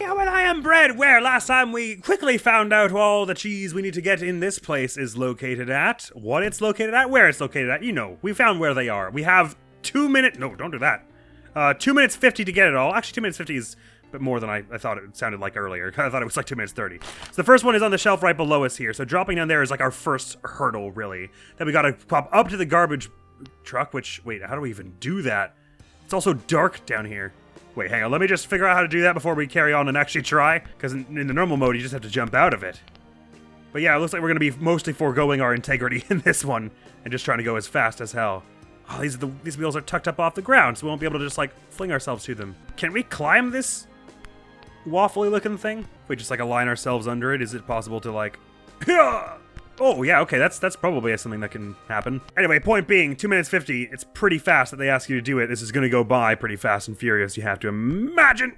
Yeah, well, I am Brad, where last time we quickly found out all the cheese we need to get in this place is located at, what it's located at, where it's located at. You know, we found where they are. We have 2 minutes, no, don't do that. 2 minutes 50 to get it all. Actually, 2 minutes 50 is a bit more than I thought it sounded like earlier. I thought it was like 2 minutes 30. So the first one is on the shelf right below us here. So dropping down there is like our first hurdle, really. Then we gotta pop up to the garbage truck, which, wait, how do we even do that? It's also dark down here. Wait, hang on, let me just figure out how to do that before we carry on and actually try, because in the normal mode, you just have to jump out of it. But yeah, it looks like we're going to be mostly foregoing our integrity in this one, and just trying to go as fast as hell. Oh, these wheels are tucked up off the ground, so we won't be able to just, like, fling ourselves to them. Can we climb this waffly-looking thing? If we just, like, align ourselves under it, is it possible to, like... Oh, yeah, okay, that's probably something that can happen. Anyway, point being, 2 minutes 50, it's pretty fast that they ask you to do it. This is gonna go by pretty fast and furious, you have to imagine.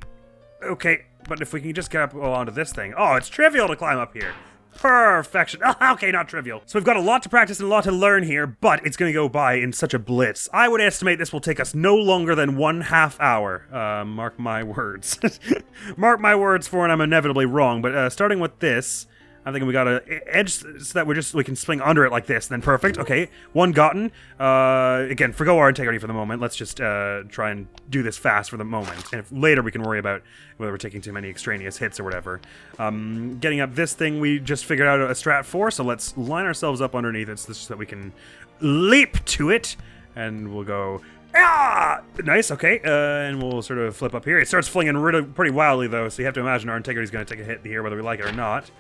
Okay, but if we can just get up onto this thing. Oh, it's trivial to climb up here. Perfection. Okay, not trivial. So we've got a lot to practice and a lot to learn here, but it's gonna go by in such a blitz. I would estimate this will take us no longer than 1/2 hour. Mark my words. Mark my words for it, I'm inevitably wrong, but starting with this, I'm thinking we got an edge so that we can swing under it like this. Then perfect. Okay, one gotten. Again, forgo our integrity for the moment. Let's just try and do this fast for the moment. And if later we can worry about whether we're taking too many extraneous hits or whatever. Getting up this thing we just figured out a strat for, so let's line ourselves up underneath it so that we can leap to it. And we'll go... Ah! Nice, okay. And we'll sort of flip up here. It starts flinging pretty wildly, though, so you have to imagine our integrity is going to take a hit here, whether we like it or not.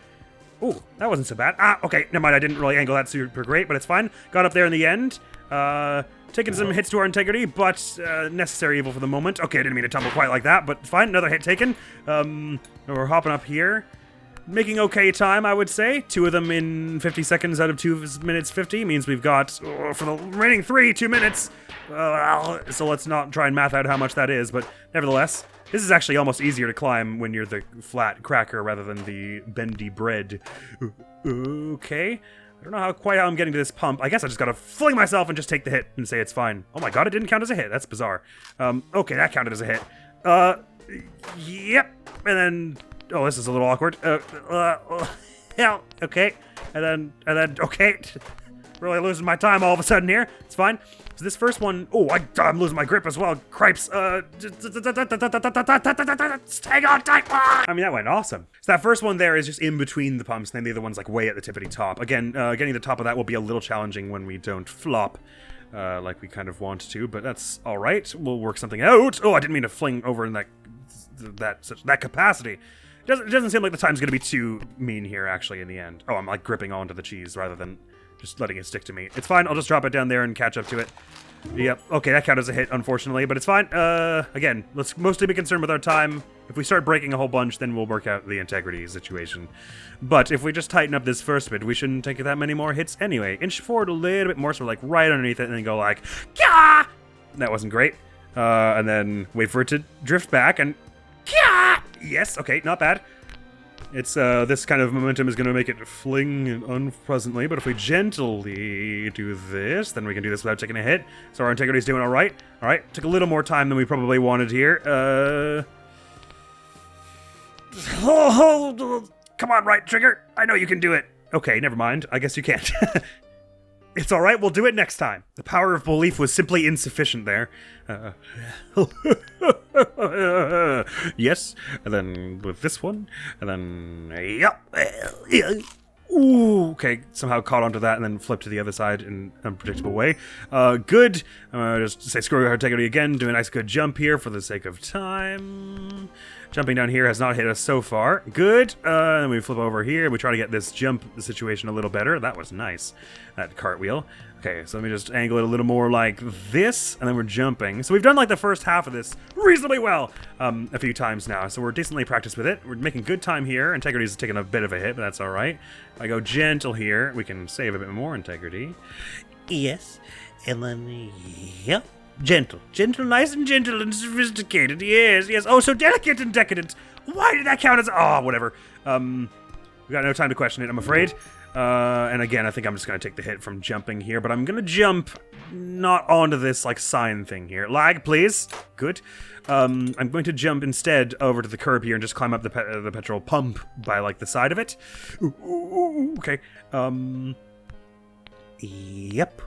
Ooh, that wasn't so bad. Ah, okay, never mind, I didn't really angle that super great, but it's fine. Got up there in the end. Taking some hits to our integrity, but necessary evil for the moment. Okay, I didn't mean to tumble quite like that, but it's fine. Another hit taken. We're hopping up here. Making okay time, I would say. 2 of them in 50 seconds out of 2 minutes 50 means we've got, for the remaining 2 minutes. So let's not try and math out how much that is, but nevertheless... This is actually almost easier to climb when you're the flat cracker rather than the bendy bread. Okay. I don't know quite how I'm getting to this pump. I guess I just gotta fling myself and just take the hit and say it's fine. Oh my god, it didn't count as a hit. That's bizarre. Okay, that counted as a hit. Yep. And then... Oh, this is a little awkward. Yeah, okay. And then, okay. Really losing my time all of a sudden here. It's fine. So this first one, oh, I'm losing my grip as well. Cripes. Hang on tight. I mean, that went awesome. So that first one there is just in between the pumps, and then the other one's like way at the tippity top. Again, getting the top of that will be a little challenging when we don't flop like we kind of want to, but that's all right. We'll work something out. Oh, I didn't mean to fling over in that capacity. It doesn't seem like the time's going to be too mean here, actually, in the end. Oh, I'm like gripping onto the cheese rather than just letting it stick to me. It's fine. I'll just drop it down there and catch up to it. Yep. Okay, that counted as a hit, unfortunately, but it's fine. Again, let's mostly be concerned with our time. If we start breaking a whole bunch, then we'll work out the integrity situation. But if we just tighten up this first bit, we shouldn't take that many more hits anyway. Inch forward a little bit more, so we're like right underneath it, and then go like, Kah! That wasn't great. And then wait for it to drift back, and Kah! Yes, okay, not bad. It's, this kind of momentum is going to make it fling unpleasantly, but if we gently do this, then we can do this without taking a hit. So our integrity's doing alright. Alright, took a little more time than we probably wanted here. Come on, right trigger. I know you can do it. Okay, never mind. I guess you can't. It's alright, we'll do it next time. The power of belief was simply insufficient there. Yes, and then with this one, and then, yep. Ooh, okay, somehow caught onto that and then flipped to the other side in an unpredictable way. Good. Just say screw our integrity again, do a nice good jump here for the sake of time. Jumping down here has not hit us so far. Good. And we flip over here. We try to get this jump situation a little better. That was nice, that cartwheel. Okay, so let me just angle it a little more like this, and then we're jumping. So we've done like the first half of this reasonably well a few times now, so we're decently practiced with it. We're making good time here. Integrity's taking a bit of a hit, but that's all right. If I go gentle here, we can save a bit more integrity. Yes, and then, yep. Gentle, nice and gentle and sophisticated. Yes. Oh, so delicate and decadent. Why did that count as... Oh, whatever. We got no time to question it, I'm afraid. And again, I think I'm just going to take the hit from jumping here, but I'm going to jump not onto this, like, sign thing here. Lag, please. Good. I'm going to jump instead over to the curb here and just climb up the petrol pump by, like, the side of it. Ooh, okay. Yep.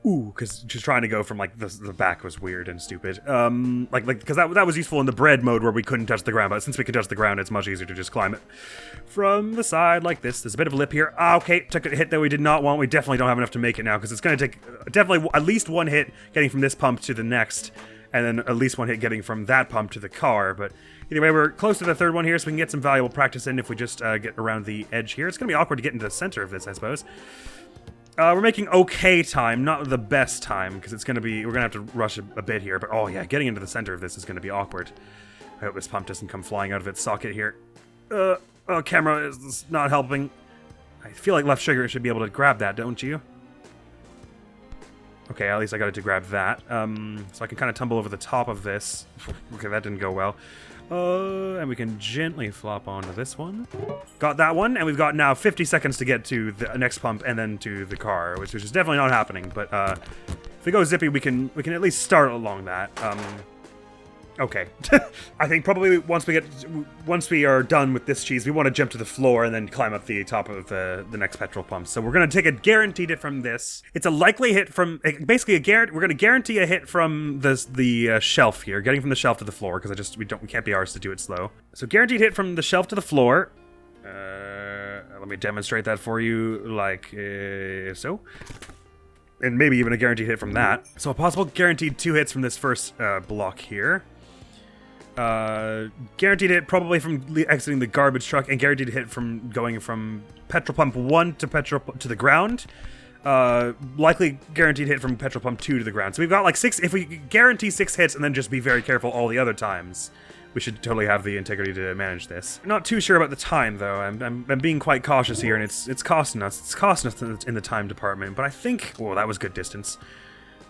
Ooh, because just trying to go from, like, the back was weird and stupid. Because that was useful in the bread mode where we couldn't touch the ground, but since we can touch the ground, it's much easier to just climb it from the side like this. There's a bit of a lip here. Ah, okay, took a hit that we did not want. We definitely don't have enough to make it now, because it's going to take definitely at least one hit getting from this pump to the next, and then at least one hit getting from that pump to the car, but either way, we're close to the third one here, so we can get some valuable practice in if we just get around the edge here. It's going to be awkward to get into the center of this, I suppose. We're making okay time, not the best time, because it's going to be, we're going to have to rush a bit here, but oh yeah, getting into the center of this is going to be awkward. I hope this pump doesn't come flying out of its socket here. Camera is not helping. I feel like left trigger should be able to grab that, don't you? Okay, at least I got it to grab that. So I can kind of tumble over the top of this. Okay, that didn't go well. And we can gently flop onto this one. Got that one, and we've got now 50 seconds to get to the next pump and then to the car, which is definitely not happening. But if we go zippy, we can at least start along that. Okay. I think probably once we are done with this cheese, we want to jump to the floor and then climb up the top of the next petrol pump. So we're going to take a guaranteed hit from this. It's a likely hit from, basically we're going to guarantee a hit from the shelf here, getting from the shelf to the floor, because we can't be ours to do it slow. So guaranteed hit from the shelf to the floor. Let me demonstrate that for you, like so. And maybe even a guaranteed hit from that. So a possible guaranteed 2 hits from this first block here. Guaranteed hit probably from exiting the garbage truck, and guaranteed hit from going from petrol pump 1 to the ground. Likely guaranteed hit from petrol pump 2 to the ground. So we've got like 6, if we guarantee 6 hits and then just be very careful all the other times, we should totally have the integrity to manage this. Not too sure about the time though. I'm being quite cautious here, and it's costing us. It's costing us in the time department, but I think, oh, that was good distance.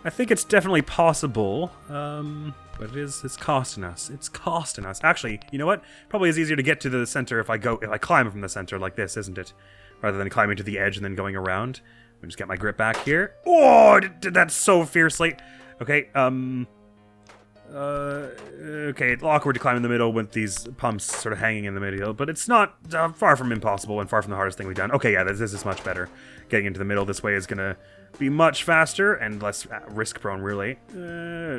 I think it's definitely possible, but it's costing us. It's costing us. Actually, you know what? Probably is easier to get to the center if I climb from the center like this, isn't it? Rather than climbing to the edge and then going around. Let me just get my grip back here. Oh, I did that so fiercely. Okay, okay, it's awkward to climb in the middle with these pumps sort of hanging in the middle, but it's not far from impossible and far from the hardest thing we've done. Okay, yeah, this is much better. Getting into the middle this way is gonna be much faster and less risk-prone, really.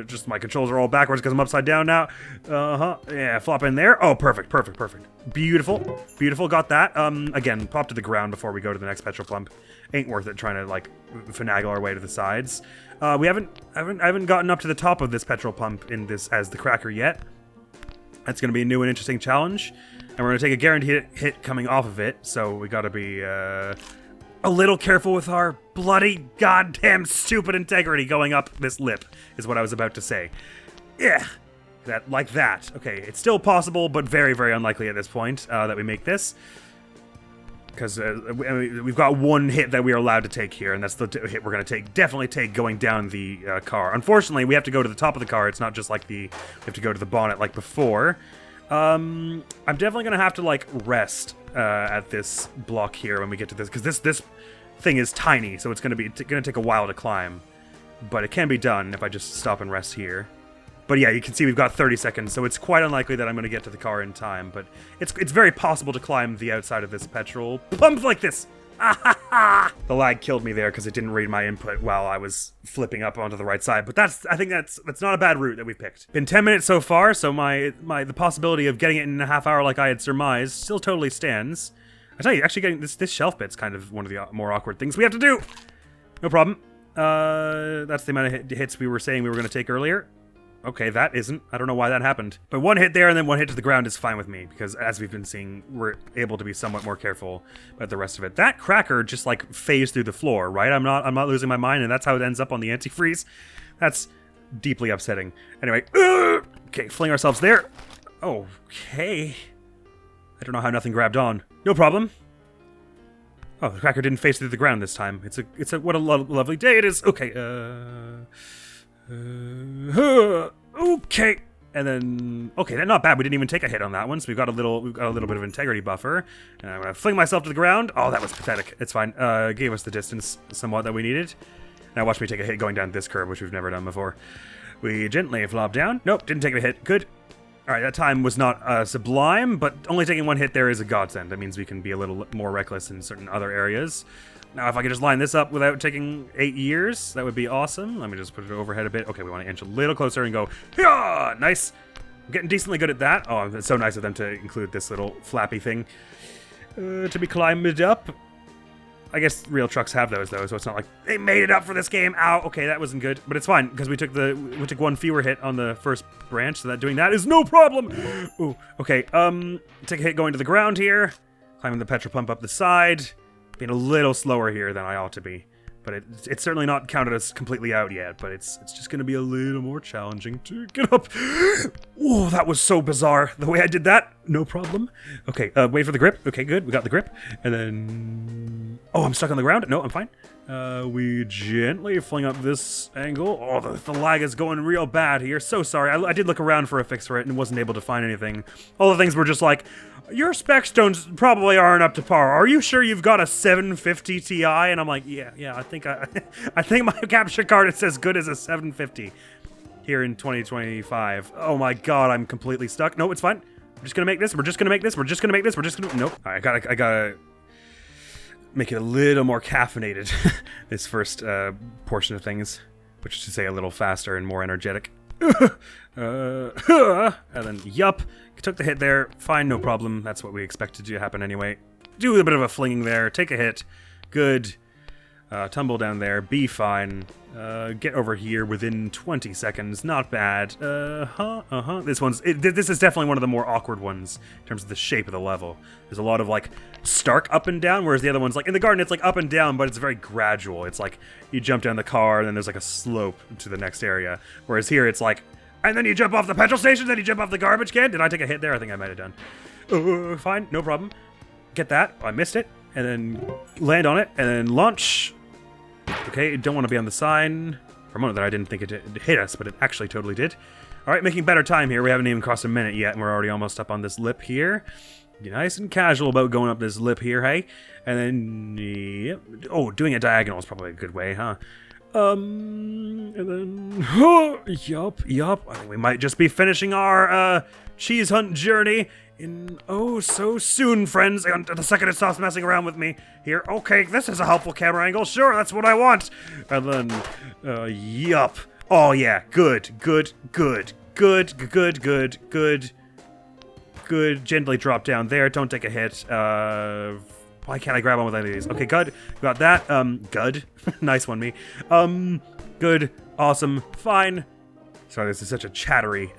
Just my controls are all backwards because I'm upside down now. Yeah, flop in there. Oh, perfect. Beautiful. Got that. Again, pop to the ground before we go to the next petrol pump. Ain't worth it trying to, like, finagle our way to the sides. I haven't gotten up to the top of this petrol pump in this as the cracker yet. That's going to be a new and interesting challenge. And we're going to take a guaranteed hit coming off of it, so we got to be a little careful with our bloody goddamn stupid integrity going up this lip, is what I was about to say. Yeah, like that. Okay, it's still possible, but very, very unlikely at this point that we make this. Because we've got one hit that we are allowed to take here, and that's the hit we're going to definitely take going down the car. Unfortunately, we have to go to the top of the car. It's not just like we have to go to the bonnet like before. I'm definitely going to have to, like, rest at this block here when we get to this, because this thing is tiny, so it's going to take a while to climb. But it can be done if I just stop and rest here. But yeah, you can see we've got 30 seconds, so it's quite unlikely that I'm going to get to the car in time. But it's very possible to climb the outside of this petrol pump like this. The lag killed me there because it didn't read my input while I was flipping up onto the right side. But I think that's not a bad route that we picked. Been 10 minutes so far, so the possibility of getting it in a half hour like I had surmised still totally stands. I tell you, actually getting this shelf bit's kind of one of the more awkward things we have to do. No problem. That's the amount of hits we were saying we were going to take earlier. Okay, that isn't. I don't know why that happened. But one hit there and then one hit to the ground is fine with me, because as we've been seeing, we're able to be somewhat more careful about the rest of it. That cracker just, like, phased through the floor, right? I'm not losing my mind, and that's how it ends up on the antifreeze. That's deeply upsetting. Anyway, okay, fling ourselves there. Okay. I don't know how nothing grabbed on. No problem. Oh, the cracker didn't phase through the ground this time. It's a what a lovely day it is. Okay, okay. And then, okay, that's not bad. We didn't even take a hit on that one, so we've got a little bit of integrity buffer. And I'm gonna fling myself to the ground. Oh, that was pathetic. It's fine. Gave us the distance somewhat that we needed. Now watch me take a hit going down this curve, which we've never done before. We gently flop down. Nope, didn't take a hit. Good. All right, that time was not sublime, but only taking one hit there is a godsend. That means we can be a little more reckless in certain other areas. Now, if I could just line this up without taking 8 years, that would be awesome. Let me just put it overhead a bit. Okay, we want to inch a little closer and go, yeah, nice. I'm getting decently good at that. Oh, it's so nice of them to include this little flappy thing to be climbed up. I guess real trucks have those, though, so it's not like they made it up for this game. Ow, okay, that wasn't good. But it's fine, because we took one fewer hit on the first branch, so that doing that is no problem. Ooh, okay, take a hit going to the ground here. Climbing the petrol pump up the side. Being a little slower here than I ought to be. But it's certainly not counted as completely out yet, but it's just going to be a little more challenging to get up. Oh, that was so bizarre, the way I did that. No problem. Okay, wait for the grip. Okay, good. We got the grip. And then... Oh, I'm stuck on the ground. No, I'm fine. We gently fling up this angle. Oh, the lag is going real bad here. So sorry. I did look around for a fix for it and wasn't able to find anything. All the things were just like, your spec stones probably aren't up to par. Are you sure you've got a 750 Ti? And I'm like, yeah, I think I think my capture card is as good as a 750 here in 2025. Oh my god, I'm completely stuck. No, it's fine. We're just gonna make this. We're just gonna make this. We're just gonna make this. We're just gonna. Nope. All right, I gotta make it a little more caffeinated. This first portion of things, which is to say a little faster and more energetic. And then, yup. Took the hit there. Fine, no problem. That's what we expected to happen anyway. Do a bit of a flinging there. Take a hit. Good. Tumble down there. Be fine. Get over here within 20 seconds. Not bad. This is definitely one of the more awkward ones in terms of the shape of the level. There's a lot of, like, stark up and down, whereas the other one's, like, in the garden, it's, like, up and down, but it's very gradual. It's like, you jump down the car, and then there's, like, a slope to the next area. Whereas here, it's like, and then you jump off the petrol station, then you jump off the garbage can. Did I take a hit there? I think I might have done. Fine, no problem. Get that. Oh, I missed it. And then land on it, and then launch. Okay, don't want to be on the sign. For a moment there, I didn't think it hit us, but it actually totally did. All right, making better time here. We haven't even crossed a minute yet, and we're already almost up on this lip here. Be nice and casual about going up this lip here, hey? And then, yep. Oh, doing it diagonal is probably a good way, huh? And then, yup. I think we might just be finishing our, cheese hunt journey in so soon, friends. The second it stops messing around with me here. Okay, this is a helpful camera angle. Sure, that's what I want. And then, yup. Oh, yeah, good. Gently drop down there. Don't take a hit. Why can't I grab on with any of these? Okay, good. Got that. Good. Nice one, me. Good. Awesome. Fine. Sorry, this is such a chattery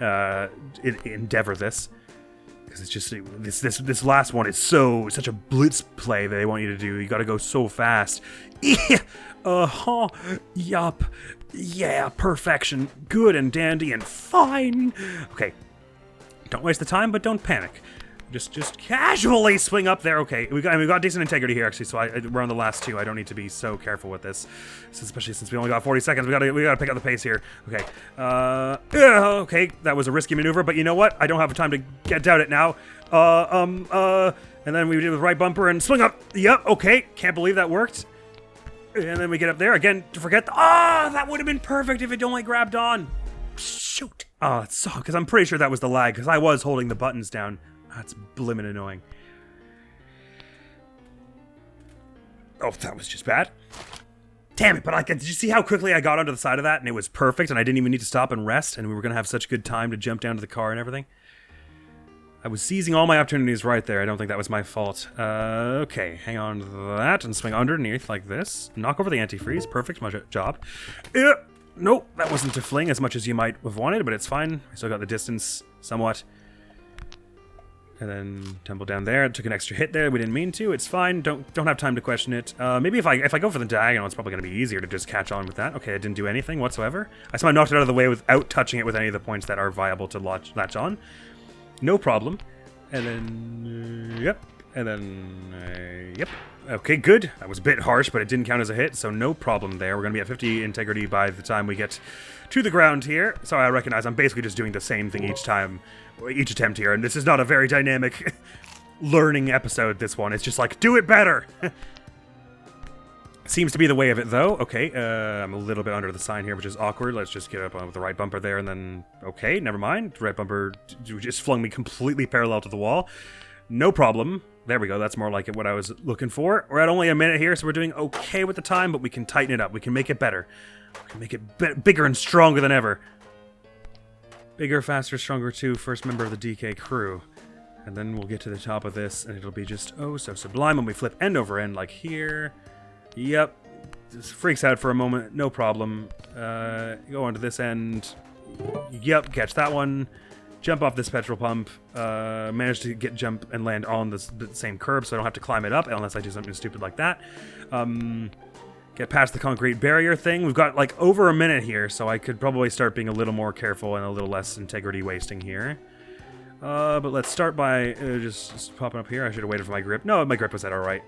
endeavor, this. Because it's just, this last one is such a blitz play that they want you to do. You gotta go so fast. Yup. Yeah, perfection. Good and dandy and fine. Okay. Don't waste the time, but don't panic. Just casually swing up there. Okay, we got decent integrity here, actually, so we're on the last two. I don't need to be so careful with this, especially since we only got 40 seconds. We gotta pick up the pace here. Okay, okay, that was a risky maneuver, but you know what? I don't have time to get out it now. And then we do the right bumper and swing up. Yep, okay, can't believe that worked. And then we get up there again to forget. That would have been perfect if it only grabbed on. Shoot. Oh, it sucked, because I'm pretty sure that was the lag, because I was holding the buttons down. That's blimmin' annoying. Oh, that was just bad. Damn it, but did you see how quickly I got onto the side of that and it was perfect and I didn't even need to stop and rest and we were going to have such good time to jump down to the car and everything? I was seizing all my opportunities right there. I don't think that was my fault. Okay, hang on to that and swing underneath like this. Knock over the antifreeze. Perfect, my job. Nope, that wasn't to fling as much as you might have wanted, but it's fine. I still got the distance somewhat. And then tumble down there. Took an extra hit there. We didn't mean to. It's fine. Don't have time to question it. Maybe if I go for the diagonal, it's probably going to be easier to just catch on with that. Okay, I didn't do anything whatsoever. I somehow knocked it out of the way without touching it with any of the points that are viable to latch on. No problem. And then, yep. And then, yep. Okay, good. That was a bit harsh, but it didn't count as a hit, so no problem there. We're going to be at 50 integrity by the time we get to the ground here. Sorry, I recognize I'm basically just doing the same thing each time, each attempt here, and this is not a very dynamic learning episode, this one. It's just like, do it better! Seems to be the way of it, though. Okay, I'm a little bit under the sign here, which is awkward. Let's just get up on with the right bumper there, and then... Okay, never mind. The right bumper just flung me completely parallel to the wall. No problem. There we go. That's more like it, what I was looking for. We're at only a minute here, so we're doing okay with the time, but we can tighten it up. We can make it better. We can make it bigger and stronger than ever. Bigger, faster, stronger, too. First member of the DK crew. And then we'll get to the top of this, and it'll be just, oh, so sublime when we flip end over end, like here. Yep. Just freaks out for a moment. No problem. Go onto this end. Yep, catch that one. Jump off this petrol pump, manage to jump and land on the same curb so I don't have to climb it up unless I do something stupid like that. Get past the concrete barrier thing. We've got like over a minute here, so I could probably start being a little more careful and a little less integrity wasting here. But let's start by just popping up here. I should have waited for my grip. No, my grip was at alright.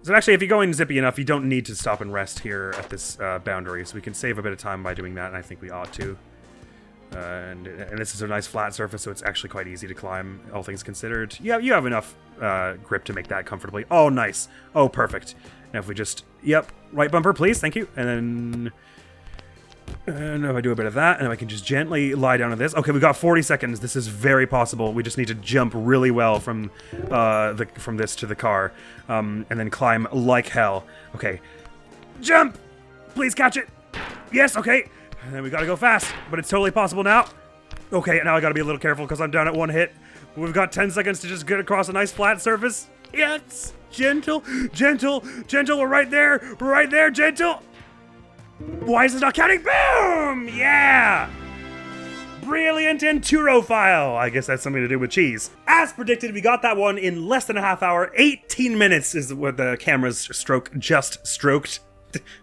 So actually, if you're going zippy enough, you don't need to stop and rest here at this boundary, so we can save a bit of time by doing that, and I think we ought to. And this is a nice flat surface, so it's actually quite easy to climb, all things considered. Yeah, you have enough grip to make that comfortably. Oh, nice. Oh, perfect. Now if we just... Yep, right bumper, please. Thank you. And then... if I do a bit of that, and I can just gently lie down on this. Okay, we've got 40 seconds. This is very possible. We just need to jump really well from this to the car. And then climb like hell. Okay. Jump! Please catch it! Yes, okay. And then we gotta go fast, but it's totally possible now. Okay, now I gotta be a little careful because I'm down at one hit. We've got 10 seconds to just get across a nice flat surface. Yes! Gentle, gentle, gentle, we're right there, gentle! Why is it not counting? Boom! Yeah! Brilliant Enturophile! I guess that's something to do with cheese. As predicted, we got that one in less than a half hour. 18 minutes is what the camera's stroke just stroked.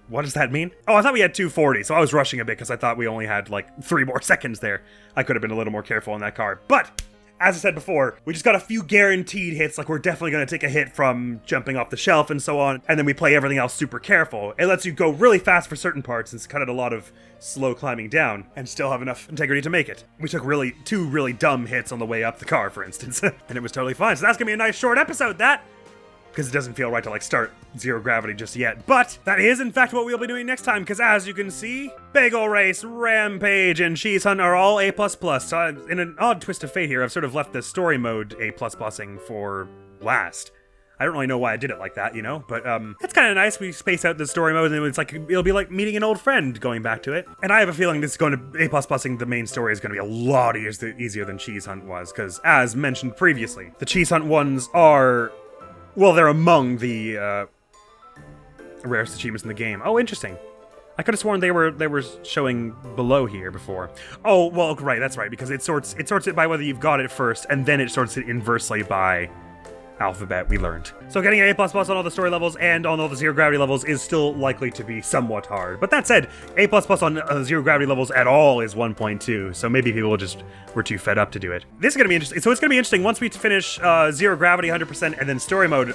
What does that mean? Oh, I thought we had 240, so I was rushing a bit because I thought we only had like 3 more seconds there. I could have been a little more careful in that car. But, as I said before, we just got a few guaranteed hits, like we're definitely going to take a hit from jumping off the shelf and so on, and then we play everything else super careful. It lets you go really fast for certain parts and cut out a lot of slow climbing down and still have enough integrity to make it. We took two really dumb hits on the way up the car, for instance, and it was totally fine. So that's going to be a nice short episode, that! Because it doesn't feel right to like start zero gravity just yet. But that is in fact what we'll be doing next time, because as you can see, Bagel Race, Rampage, and Cheese Hunt are all A++. So in an odd twist of fate here, I've sort of left the story mode A++ing for last. I don't really know why I did it like that, you know, but it's kind of nice. We space out the story mode, and it's like it'll be like meeting an old friend going back to it. And I have a feeling this is going to A++ing the main story is going to be a lot easier than Cheese Hunt was, because as mentioned previously, the Cheese Hunt ones are... Well, they're among the rarest achievements in the game. Oh, interesting. I could have sworn they were showing below here before. Oh, well, right, that's right, because it sorts it by whether you've got it first, and then it sorts it inversely by alphabet, we learned. So getting an A++ on all the story levels and on all the zero gravity levels is still likely to be somewhat hard. But that said, A++ on zero gravity levels at all is 1.2, so maybe people just were too fed up to do it. This is going to be interesting. So it's going to be interesting once we finish zero gravity 100% and then story mode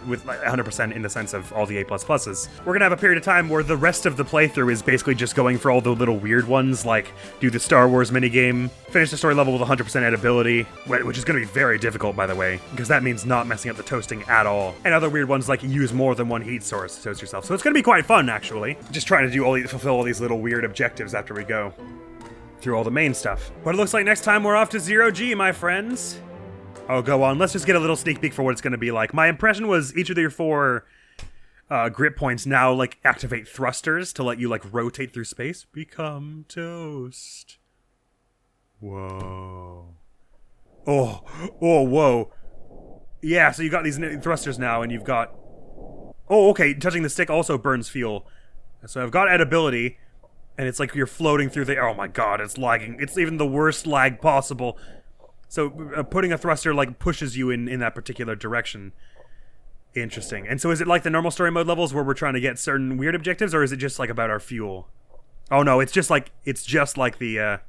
with 100% in the sense of all the A++. We're going to have a period of time where the rest of the playthrough is basically just going for all the little weird ones, like do the Star Wars minigame, finish the story level with 100% edibility, which is going to be very difficult, by the way, because that means not messing up the toasting at all. And other weird ones like use more than one heat source to toast yourself. So it's going to be quite fun, actually. Just trying to fulfill all these little weird objectives after we go through all the main stuff. But it looks like next time we're off to 0G, my friends. Oh, go on. Let's just get a little sneak peek for what it's going to be like. My impression was each of your 4 grip points now like activate thrusters to let you like rotate through space. Become toast. Whoa. Oh, whoa. Yeah, so you got these thrusters now, and you've got... Oh, okay, touching the stick also burns fuel. So I've got edibility, and it's like you're floating through the... Oh my god, it's lagging. It's even the worst lag possible. So putting a thruster, like, pushes you in that particular direction. Interesting. And so is it like the normal story mode levels where we're trying to get certain weird objectives, or is it just, like, about our fuel? Oh no, it's just like the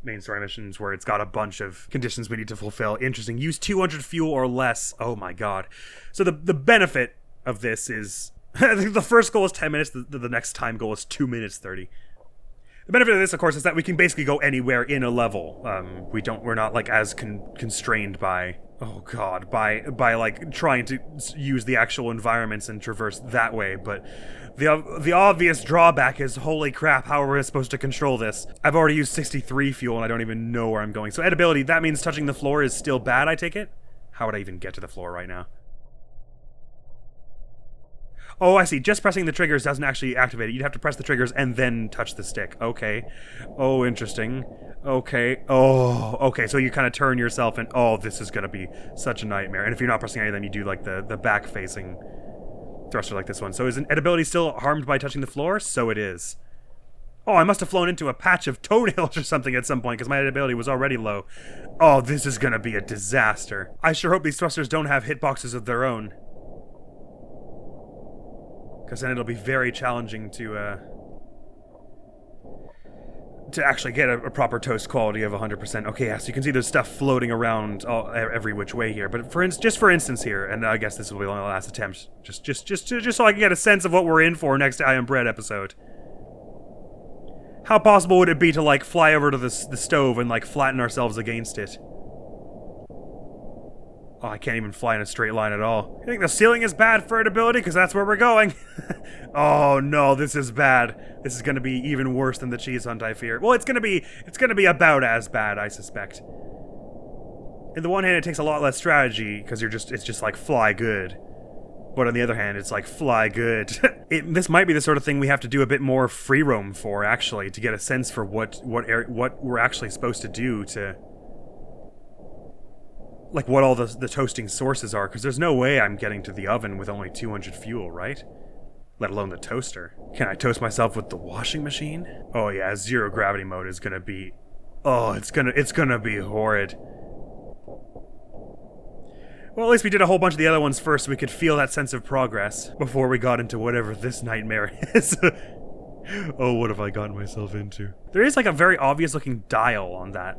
main story missions where it's got a bunch of conditions we need to fulfill. Interesting. Use 200 fuel or less. Oh my god. So the benefit of this is I think the first goal is 10 minutes, the next time goal is 2 minutes 30. The benefit of this, of course, is that we can basically go anywhere in a level. We're not like as constrained by, oh god, by like trying to use the actual environments and traverse that way. But the obvious drawback is, holy crap, how are we supposed to control this? I've already used 63 fuel and I don't even know where I'm going. So edibility, that means touching the floor is still bad, I take it? How would I even get to the floor right now? Oh, I see. Just pressing the triggers doesn't actually activate it. You'd have to press the triggers and then touch the stick. Okay. Oh, interesting. Okay. Oh, okay. So you kind of turn yourself and, oh, this is going to be such a nightmare. And if you're not pressing any of them, you do like the back-facing thruster like this one. So is an edibility still harmed by touching the floor? So it is. Oh, I must have flown into a patch of toenails or something at some point because my edibility was already low. Oh, this is going to be a disaster. I sure hope these thrusters don't have hitboxes of their own. Because then it'll be very challenging to actually get a proper toast quality of 100%. Okay, yeah, so you can see there's stuff floating around every which way here. But just for instance here, and I guess this will be my last attempt, just so I can get a sense of what we're in for next I Am Bread episode. How possible would it be to like fly over to the stove and like flatten ourselves against it? Oh, I can't even fly in a straight line at all. You think the ceiling is bad for edibility? Because that's where we're going. Oh no, this is bad. This is going to be even worse than the cheese hunt, I fear. Well, it's going to be about as bad, I suspect. On the one hand, it takes a lot less strategy because it's just like fly good. But on the other hand, it's like fly good. This might be the sort of thing we have to do a bit more free roam for, actually, to get a sense for what we're actually supposed to do to. Like what all the toasting sources are, because there's no way I'm getting to the oven with only 200 fuel, right? Let alone the toaster. Can I toast myself with the washing machine? Oh yeah, zero gravity mode is gonna be... Oh, it's gonna be horrid. Well, at least we did a whole bunch of the other ones first so we could feel that sense of progress before we got into whatever this nightmare is. Oh, what have I gotten myself into? There is like a very obvious looking dial on that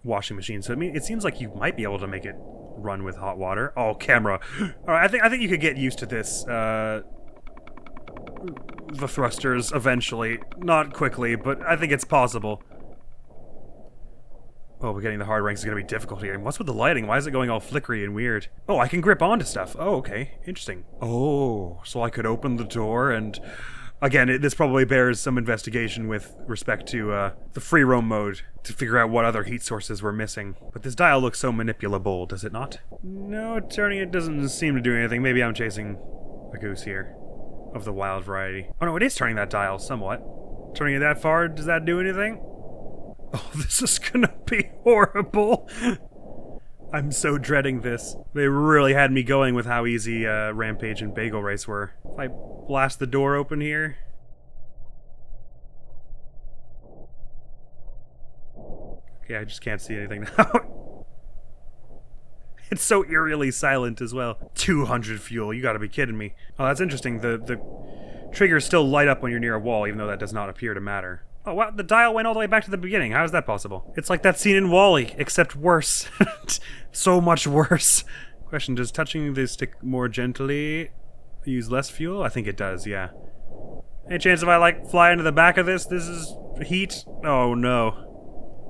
washing machine, so it seems like you might be able to make it run with hot water. Oh, camera. Alright, I think you could get used to this, the thrusters eventually. Not quickly, but I think it's possible. Oh, but getting the hard ranks is going to be difficult here. And what's with the lighting? Why is it going all flickery and weird? Oh, I can grip onto stuff. Oh, okay. Interesting. Oh, so I could open the door and... Again, this probably bears some investigation with respect to the free roam mode to figure out what other heat sources we're missing. But this dial looks so manipulable, does it not? No, turning it doesn't seem to do anything. Maybe I'm chasing a goose here of the wild variety. Oh no, it is turning that dial somewhat. Turning it that far, does that do anything? Oh, this is gonna be horrible. I'm so dreading this. They really had me going with how easy Rampage and Bagel Race were. If I blast the door open here... Okay, I just can't see anything now. It's so eerily silent as well. 200 fuel, you gotta be kidding me. Oh, that's interesting. The triggers still light up when you're near a wall, even though that does not appear to matter. Oh, wow, the dial went all the way back to the beginning. How is that possible? It's like that scene in WALL-E, except worse. So much worse. Question, does touching the stick more gently use less fuel? I think it does, yeah. Any chance if I, like, fly into the back of this? This is heat? Oh, no.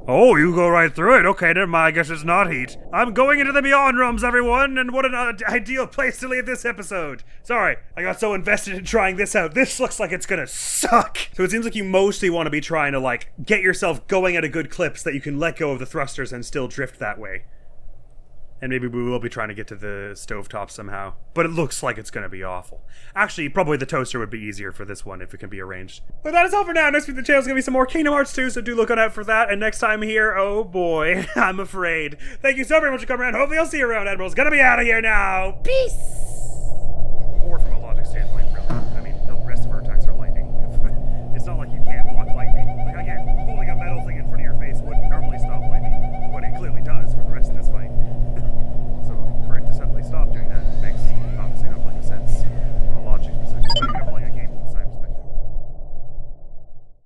Oh, you go right through it. Okay, never mind. I guess it's not heat. I'm going into the Beyond Realms, everyone, and what an ideal place to leave this episode. Sorry, I got so invested in trying this out. This looks like it's gonna suck. So it seems like you mostly want to be trying to, like, get yourself going at a good clip so that you can let go of the thrusters and still drift that way. And maybe we will be trying to get to the stovetop somehow. But it looks like it's going to be awful. Actually, probably the toaster would be easier for this one if it can be arranged. But that is all for now. Next week the channel is going to be some more Kingdom Hearts 2, so do look out for that. And next time here, oh boy, I'm afraid. Thank you so very much for coming around. Hopefully I'll see you around. Admiral's going to be out of here now. Peace!